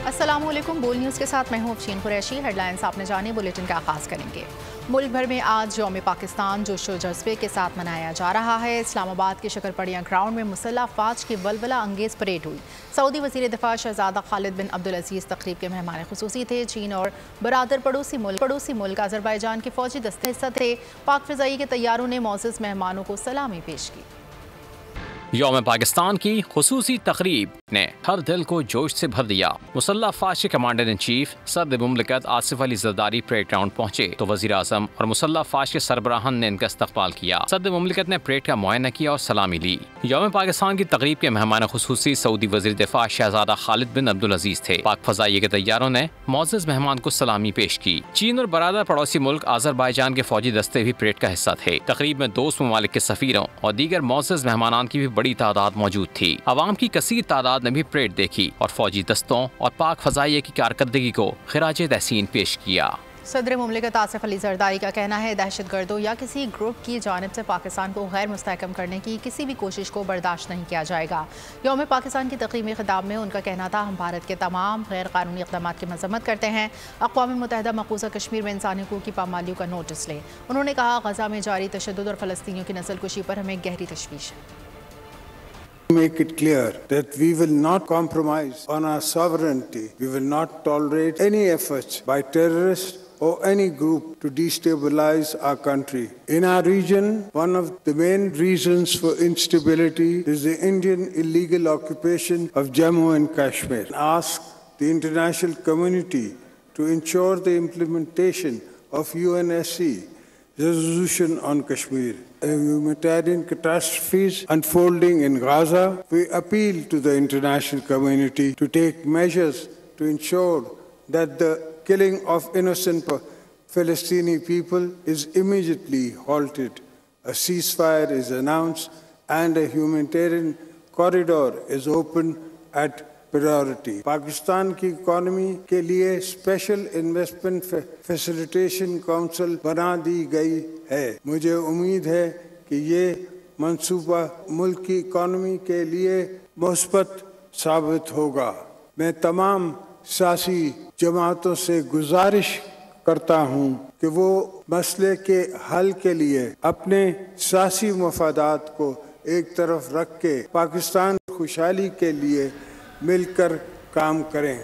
السلام علیکم، بول نیوز کے ساتھ میں ہوں افشین قریشی۔ ہیڈ لائنز آپ نے جانے، بلیٹن کا آغاز کریں گے۔ ملک بھر میں آج یوم پاکستان جوش و جذبے کے ساتھ منایا جا رہا ہے۔ اسلام آباد کے شکرپڑیاں گراؤنڈ میں مسلح افواج کی ولولہ انگیز پریڈ ہوئی۔ سعودی وزیر دفاع شہزادہ خالد بن عبدالعزیز تقریب کے مہمان خصوصی تھے۔ چین اور برادر پڑوسی ملک آذربائیجان کے فوجی دستے حصہ تھے۔ پاک فضائی کے طیاروں نے معزز مہمانوں کو سلامی پیش کی۔ یوم پاکستان کی خصوصی تقریب نے ہر دل کو جوش سے بھر دیا۔ مسلح افواج کے کمانڈر ان چیف صدر مملکت آصف علی زرداری پریڈ گراؤنڈ پہنچے تو وزیر اعظم اور مسلح افواج کے سربراہان نے ان کا استقبال کیا۔ صدر مملکت نے پریڈ کا معائنہ کیا اور سلامی لی۔ یوم پاکستان کی تقریب کے مہمان خصوصی سعودی وزیر دفاع شہزادہ خالد بن عبدالعزیز تھے۔ پاک فضائیہ کے طیاروں نے معزز مہمان کو سلامی پیش کی۔ چین اور برادر پڑوسی ملک آذربائیجان کے فوجی دستے بھی پریڈ کا حصہ تھے۔ تقریب میں دوست ممالک کے سفیروں اور دیگر معزز مہمانان کی بھی بڑی تعداد موجود تھی۔ عوام کی کثیر تعداد نے بھی پریڈ دیکھی اور فوجی دستوں اور پاک فضائیہ کی کارکردگی کو خراج تحسین پیش کیا۔ صدر مملکت آصف علی زرداری کا کہنا ہے دہشت گردوں یا کسی گروپ کی جانب سے پاکستان کو غیر مستحکم کرنے کی کسی بھی کوشش کو برداشت نہیں کیا جائے گا۔ یوم پاکستان کی تقریبی خطاب میں ان کا کہنا تھا، ہم بھارت کے تمام غیر قانونی اقدامات کی مذمت کرتے ہیں۔ اقوام متحدہ مقبوضہ کشمیر میں انسانی حقوق کی پامالیوں کا نوٹس لے۔ انہوں نے کہا، غزہ میں جاری تشدد اور فلسطینیوں کی نسل کشی پر ہمیں گہری تشویش ہے۔ Make it clear that we will not compromise on our sovereignty. We will not tolerate any efforts by terrorists or any group to destabilize our country. In our region, one of the main reasons for instability is the Indian illegal occupation of Jammu and Kashmir. Ask the international community to ensure the implementation of UNSC resolution on Kashmir. Humanitarian catastrophes unfolding in Gaza, we appeal to the international community to take measures to ensure that the killing of innocent Palestinian people is immediately halted. A ceasefire is announced and a humanitarian corridor is opened at priority. Pakistan کی economy کے لیے special investment facilitation council بنا دی گئی ہے۔ مجھے امید ہے کہ یہ منصوبہ ملک کی اکانومی کے لیے مثبت ثابت ہوگا۔ میں تمام سیاسی جماعتوں سے گزارش کرتا ہوں کہ وہ مسئلے کے حل کے لیے اپنے سیاسی مفادات کو ایک طرف رکھ کے پاکستان کی خوشحالی کے لیے مل کر کام کریں۔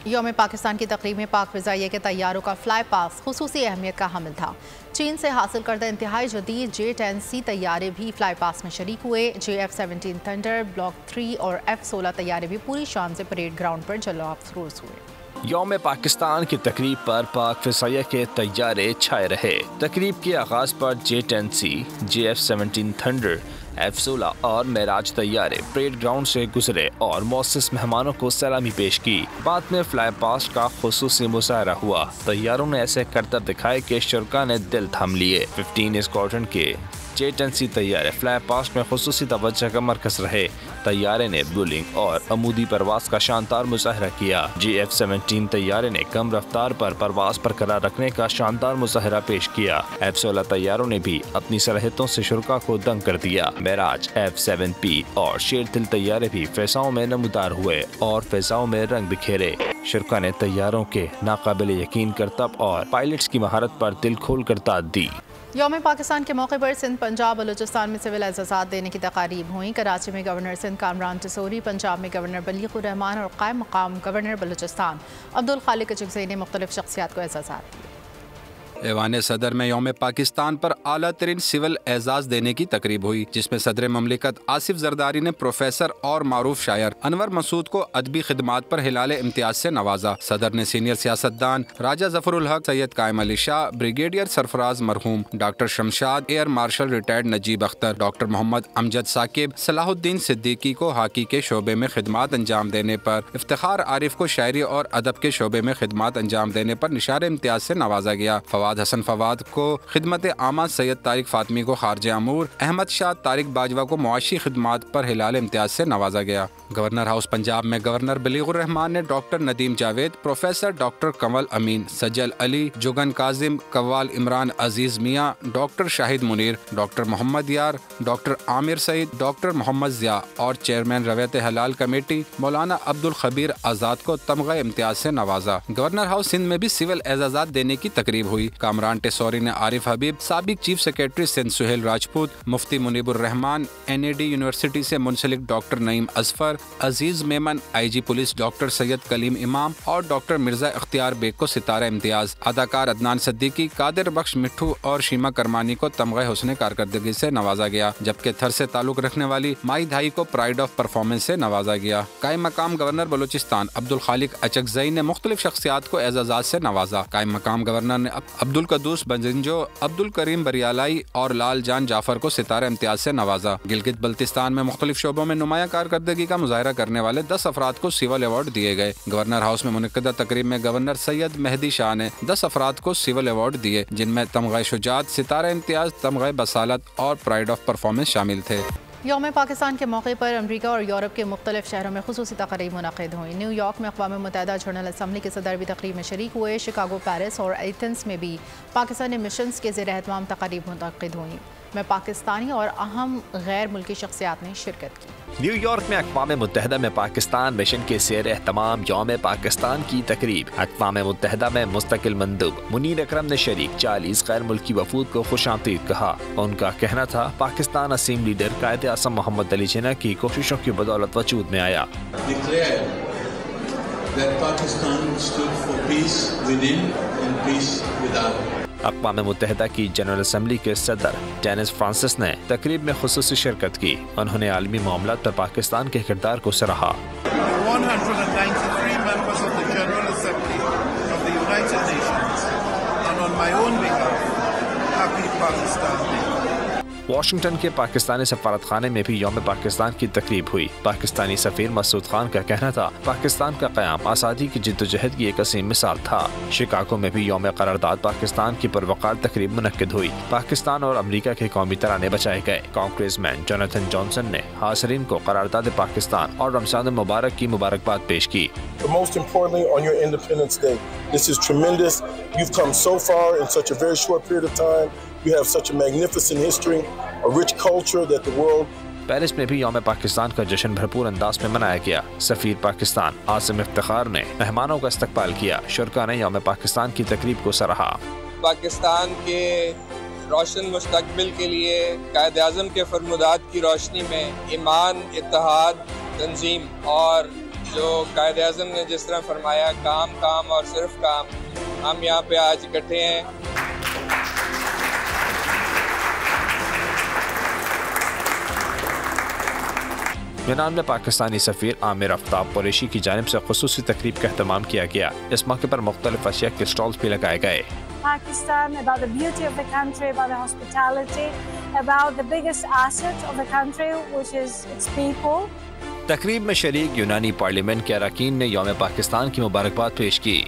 یوم پاکستان کی تقریب میں پاک فضائیہ کے طیاروں کا فلائی پاس خصوصی اہمیت کا حامل تھا۔ چین سے حاصل کردہ انتہائی جدید J-10C طیارے بھی فلائی پاس میں شریک ہوئے۔ JF-17 تھنڈر، بلاک 3 اور F-16 طیارے بھی پوری شان سے پریڈ گراؤنڈ پر جلوہ افروز ہوئے۔ یوم پاکستان کی تقریب پر پاک فضائیہ کے طیارے چھائے رہے۔ تقریب کے آغاز پر J-10C، JF-17 تھنڈر، F-16 اور معراج طیارے پریڈ گراؤنڈ سے گزرے اور معزز مہمانوں کو سلامی پیش کی۔ بعد میں فلائی پاسٹ کا خصوصی مظاہرہ ہوا۔ طیاروں نے ایسے کرتب دکھائے کہ شرکاء نے دل تھام لیے۔ 15 اسکواڈرن کے J-10C طیارے فلائی پاسٹ میں خصوصی توجہ کا مرکز رہے۔ طیارے نے بولنگ اور عمودی پرواز کا شاندار مظاہرہ کیا۔ JF-17 طیارے نے کم رفتار پر پرواز برقرار رکھنے کا شاندار مظاہرہ پیش کیا۔ F-16 طیاروں نے بھی اپنی صلاحیتوں سے شرکاء کو دنگ کر دیا۔ معراج، F-7P اور شیر دل طیارے بھی فضاؤں میں نمودار ہوئے اور فضاؤں میں رنگ بکھیرے۔ شرکاء نے طیاروں کے ناقابل یقین کرتب اور پائلٹس کی مہارت پر دل کھول کر داد دی۔ یوم پاکستان کے موقع پر سندھ، پنجاب، بلوچستان میں سول اعزازات دینے کی تقاریب ہوئیں۔ کراچی میں گورنر سندھ کامران ٹسوری، پنجاب میں گورنر بلیغ الرحمان اور قائم مقام گورنر بلوچستان عبدالخالق اچکزئی نے مختلف شخصیات کو اعزازات دیے۔ ایوان صدر میں یوم پاکستان پر اعلیٰ ترین سول اعزاز دینے کی تقریب ہوئی، جس میں صدر مملکت آصف زرداری نے پروفیسر اور معروف شاعر انور مسعود کو ادبی خدمات پر ہلال امتیاز سے نوازا۔ صدر نے سینئر سیاستدان راجہ ظفر الحق، سید قائم علی شاہ، بریگیڈیئر سرفراز مرحوم doctor Shamshad, air marshal retired Najeeb Akhtar, doctor Muhammad Amjad Saqib, Salah Uddin Siddiqui کو ہاکی کے شعبے میں خدمات انجام دینے پر، افتخار عارف کو شاعری اور ادب کے شعبے میں خدمات انجام دینے پر نشان امتیاز سے نوازا گیا۔ فواد فواد حسن فواد کو خدمت عامہ، سید طارق فاطمی کو خارجہ امور، احمد شاہ طارق باجوہ کو معاشی خدمات پر ہلال امتیاز سے نوازا گیا۔ گورنر ہاؤس پنجاب میں گورنر بلیغ الرحمان نے doctor Nadeem Javed, professor doctor Kanwal Ameen, Sajal Ali, Jogan Kazim, qawwal Imran Aziz Mian, doctor Shahid Munir, doctor Muhammad Yar, doctor Aamir Saeed, doctor Muhammad Zia اور چیئرمین رویت حلال کمیٹی مولانا عبد الخبیر آزاد کو تمغہ امتیاز سے نوازا۔ گورنر ہاؤس سندھ میں بھی سول اعزازات دینے کی تقریب ہوئی۔ کامران ٹیسوری نے عارف حبیب، سابق چیف سیکرٹری سندھ سہیل راجپوت، مفتی منیب الرحمان، NAD یونیورسٹی سے منسلک ڈاکٹر نعیم اظفر، عزیز میمن، IG پولیس ڈاکٹر سید کلیم امام اور ڈاکٹر مرزا اختیار بیگ کو ستارہ امتیاز، اداکار عدنان صدیقی، قادر بخش مٹھو اور شیما کرمانی کو تمغہ حسن کارکردگی سے نوازا گیا، جبکہ تھر سے تعلق رکھنے والی مائی دھائی کو پرائیڈ آف پرفارمنس سے نوازا گیا۔ قائم مقام گورنر بلوچستان عبد الخالق اچکزئی نے مختلف شخصیات کو اعزازات سے نوازا۔ قائم مقام گورنر نے عبد القدوس بنجنجو، عبد الکریم بریالائی اور لال جان جعفر کو ستارہ امتیاز سے نوازا۔ گلگت بلتستان میں مختلف شعبوں میں نمایاں کارکردگی کا مظاہرہ کرنے والے 10 افراد کو سول ایوارڈ دیے گئے۔ گورنر ہاؤس میں منعقدہ تقریب میں گورنر سید مہدی شاہ نے 10 افراد کو سول ایوارڈ دیے، جن میں تمغہ شجاعت، ستارہ امتیاز، تمغہ بصالت اور پرائیڈ آف پرفارمنس شامل تھے۔ یوم پاکستان کے موقع پر امریکہ اور یورپ کے مختلف شہروں میں خصوصی تقریب منعقد ہوئی۔ نیو یارک میں اقوام متحدہ جنرل اسمبلی کے صدر بھی تقریب میں شریک ہوئے۔ شکاگو، پیرس اور ایتھنز میں بھی پاکستانی مشنز کے زیر اہتمام تقریب منعقد ہوئی، میں پاکستانی اور اہم غیر ملکی شخصیات نے شرکت کی۔ نیو یارک میں اقوام متحدہ میں پاکستان مشن کے زیر اہتمام یوم پاکستان کی تقریب۔ اقوام متحدہ میں مستقل مندوب منیر اکرم نے شریک 40 غیر ملکی وفود کو خوش آمدید کہا۔ ان کا کہنا تھا پاکستان عظیم لیڈر قائد اعظم محمد علی جناح کی کوششوں کی بدولت وجود میں آیا۔ اقوام متحدہ کی جنرل اسمبلی کے صدر ڈینس فرانسس نے تقریب میں خصوصی شرکت کی۔ انہوں نے عالمی معاملات پر پاکستان کے کردار کو سراہا۔ 193 members of the General Assembly of the United Nations and on my own behalf, happy Pakistan Day. Washington کے پاکستانی سفارت خانے میں بھی یوم پاکستان کی تقریب ہوئی۔ پاکستانی سفیر مسعود خان کا کہنا تھا پاکستان کا قیام آزادی کی جدوجہد کی ایک عظیم مثال تھا۔ شکاگو میں بھی یوم قرارداد پاکستان کی پروقار تقریب منعقد ہوئی۔ پاکستان اور امریکہ کے قومی ترانے بچائے گئے۔ کانگریس مین جوناتھن جانسن نے حاضرین کو قرارداد پاکستان اور رمضان المبارک کی مبارکباد پیش کی۔ Most importantly, on your Independence Day, this is tremendous. You've come so far in such a very short period of time. You have such a magnificent history, a rich culture that the world. Paris میں بھی یوم پاکستان کا جشن بھرپور انداز میں منایا گیا۔ سفیر پاکستان عاصم افتخار نے مہمانوں کا استقبال کیا۔ شرکاء نے یوم پاکستان کی تقریب کو سراہا۔ پاکستان کے روشن مستقبل کے لیے قائد اعظم کے فرمودات کی روشنی میں ایمان، اتحاد، تنظیم اور جو قائد اعظم نے جس طرح فرمایا کام کام اور صرف کام، ہم یہاں پہ آج اکٹھے ہیں۔ یونان میں پاکستانی سفیر عامر آفتاب قریشی کی جانب سے خصوصی تقریب کا اہتمام کیا گیا۔ اس موقع پر مختلف اشیاء کے اسٹالز بھی لگائے گئے۔ Pakistan, about the beauty of the country, about the hospitality, about the biggest asset of the country, which is its people. تقریب میں شریک یونانی پارلیمنٹ کے اراکین نے یوم پاکستان کی مبارکباد پیش کی۔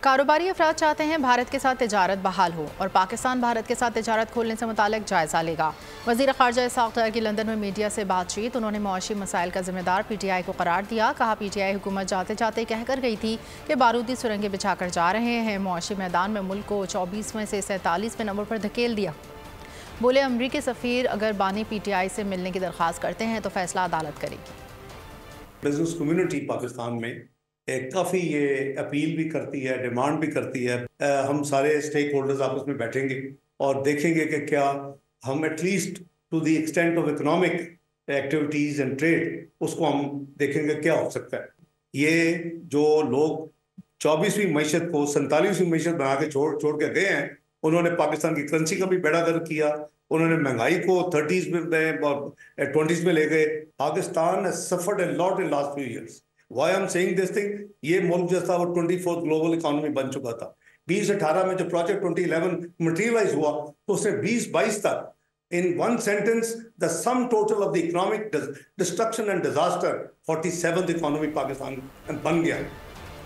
کاروباری افراد چاہتے ہیں بھارت کے ساتھ تجارت بحال ہو اور پاکستان بھارت کے ساتھ تجارت کھولنے سے متعلق جائزہ لے گا۔ وزیر خارجہ اسحاق ڈار کی لندن میں میڈیا سے بات چیت۔ انہوں نے معاشی مسائل کا ذمہ دار PTI کو قرار دیا۔ کہا PTI حکومت جاتے جاتے کہہ کر گئی تھی کہ بارودی سرنگیں بچھا کر جا رہے ہیں۔ معاشی میدان میں ملک کو 24ویں سے 47ویں نمبر پر دھکیل دیا۔ بولے امریکی سفیر اگر بانی PTI سے ملنے کی درخواست کرتے ہیں تو فیصلہ عدالت کرے گی۔ بزنس کمیونٹی پاکستان میں کافی یہ اپیل بھی کرتی ہے، ڈیمانڈ بھی کرتی ہے۔ ہم سارے اسٹیک ہولڈرز آپس میں بیٹھیں گے اور دیکھیں گے کہ کیا ہم at least to the extent of economic activities and trade اس کو ہم دیکھیں گے کیا ہو سکتا ہے۔ یہ جو لوگ 24ویں معیشت کو 47ویں معیشت بنا کے چھوڑ کے گئے ہیں، انہوں نے پاکستان کی کرنسی کا بھی بیڑا گرک کیا، انہوں نے مہنگائی کو 30s میں اور 20s میں لے گئے۔ Pakistan has suffered a lot in last few years. Why I'm saying this thing? یہ ملک جو تھا وہ 24th گلوبل اکانومی بن چکا تھا۔ 2018 میں جو پروجیکٹ 2011 مٹیریلائز ہوا تو اس نے 2022 تک in one sentence the sum total of the economic destruction and disaster 47th economy Pakistan بن گیا۔